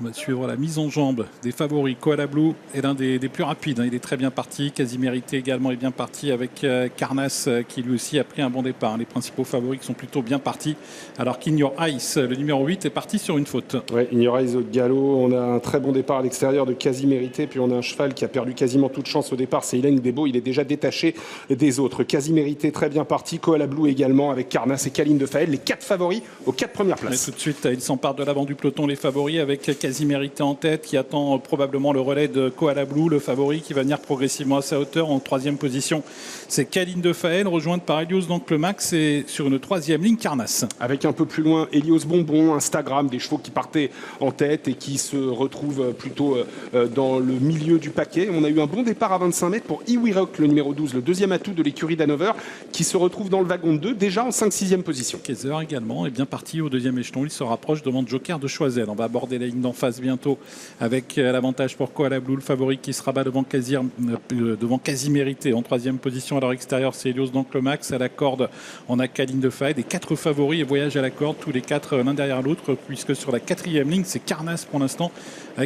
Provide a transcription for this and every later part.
On va suivre la mise en jambe des favoris. Koala Blue est l'un des plus rapides. Il est très bien parti. Quasi Mérité également est bien parti avec Carnass qui lui aussi a pris un bon départ. Les principaux favoris qui sont plutôt bien partis. Alors qu'In Your Eyes, le numéro 8, est parti sur une faute. Ouais, In Your Eyes au galop. On a un très bon départ à l'extérieur de Quasi Mérité. Puis on a un cheval qui a perdu quasiment toute chance au départ. C'est Hélène Desbeaux. Il est déjà détaché des autres. Quasi Mérité très bien parti. Koala Blue également avec Carnass et Kaline de Faël. Les 4 favoris aux 4 premières places. Et tout de suite, ils s'emparent de l'avant du peloton, les favoris, avec Quasi Mérité en tête qui attend probablement le relais de Koala Blue, le favori qui va venir progressivement à sa hauteur. En troisième position, c'est Kaline de Faël, rejointe par Helios donc le Max, et sur une troisième ligne, Carnass. Avec un peu plus loin, Helios Bonbon, Instagram, des chevaux qui partaient en tête et qui se retrouvent plutôt dans le milieu du paquet. On a eu un bon départ à 25 mètres pour Iwi Rock, le numéro 12, le deuxième atout de l'écurie d'Hanover, qui se retrouve dans le wagon 2, déjà en 5-6e position. Kaiser également est bien parti au deuxième échelon. Il se rapproche devant Joker de Choiseul. On va aborder la ligne d'en face bientôt avec l'avantage pour Koala Blue, le favori qui se rabat devant Quasi Mérité. En troisième position à leur extérieur, c'est Helios donc le Max. À la corde, on a Kaline de Faël. Les 4 favoris et voyagent à la corde, tous les 4 l'un derrière l'autre, puisque sur la quatrième ligne, c'est Carnass pour l'instant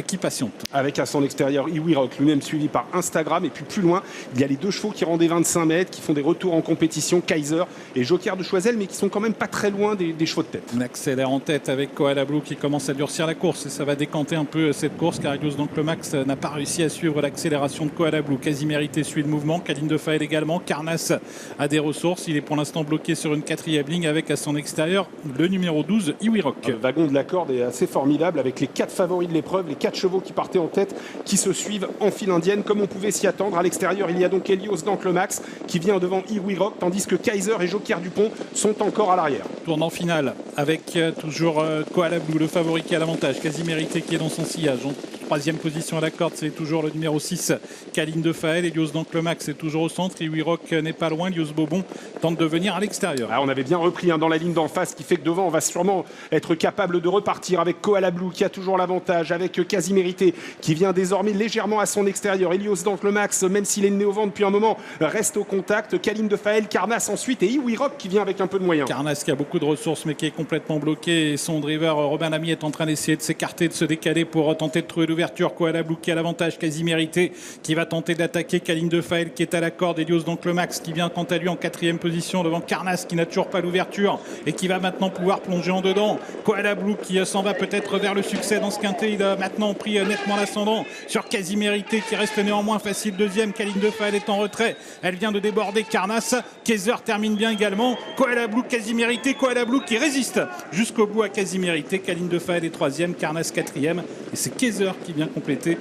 qui patiente. Avec à son extérieur Iwi Rock, lui-même suivi par Instagram. Et puis plus loin, il y a les 2 chevaux qui rendent des 25 mètres, qui font des retours en compétition, Kaiser et Joker de Choiseul, mais qui sont quand même pas très loin des chevaux de tête. On accélère en tête avec Koala Blue qui commence à durcir la course, et ça va décanter un peu cette course car Helios donc le Max n'a pas réussi à suivre l'accélération de Koala Blue. Quasi Mérité suit le mouvement, Kaline de Faël également. Carnass a des ressources, il est pour l'instant bloqué sur une quatrième ligne avec à son extérieur le numéro 12 Iwi Rock. Le wagon de la corde est assez formidable avec les 4 favoris de l'épreuve, les 4 chevaux qui partaient en tête, qui se suivent en file indienne comme on pouvait s'y attendre. À l'extérieur, il y a donc Helios donc le Max qui vient devant Iwi Rock, tandis que Kaiser et Joker Dupont sont encore à l'arrière. Tournant final avec toujours Koala Blue, le favori qui a l'avantage. Quasi Mérité qui est dans son sillage. En troisième position à la corde, c'est toujours le numéro 6, Kaline de Faël. Helios donc le Max est toujours au centre. Iwi Rock n'est pas loin. Helios Bobon tente de venir à l'extérieur. On avait bien repris dans la ligne d'en face, qui fait que devant, on va sûrement être capable de repartir avec Koala Blue qui a toujours l'avantage, avec Quasi Mérité qui vient désormais légèrement à son extérieur. Helios donc le Max, même s'il est né au vent depuis un moment, reste au contact. Kaline de Faël, Carnass ensuite et Iwi Rock qui vient avec un peu de moyens. Carnass qui a beaucoup de ressources mais qui est complètement bloqué, et son driver Robin Lamy est en train d'essayer de s'écarter, de se décaler pour tenter de trouver l'ouverture. Koala Blue qui a l'avantage, Quasi Mérité qui va tenter d'attaquer Kaline de Faël qui est à la corde. Helios donc le Max qui vient quant à lui en quatrième position devant Carnass qui n'a toujours pas l'ouverture et qui va maintenant pouvoir plonger en dedans. Koala Blue qui s'en va peut-être vers le succès dans ce quintet. Il a maintenant pris nettement l'ascendant sur Quasi Mérité qui reste néanmoins facile deuxième. Kaline de Faël est en retrait, elle vient de déborder Carnass. Kaiser termine bien également. Koala Blue, Quasi Mérité, Koala Blue qui résiste jusqu'au bout à Quasi Mérité. Kaline de Faël est troisième, Carnass quatrième, et c'est Kaiser qui vient compléter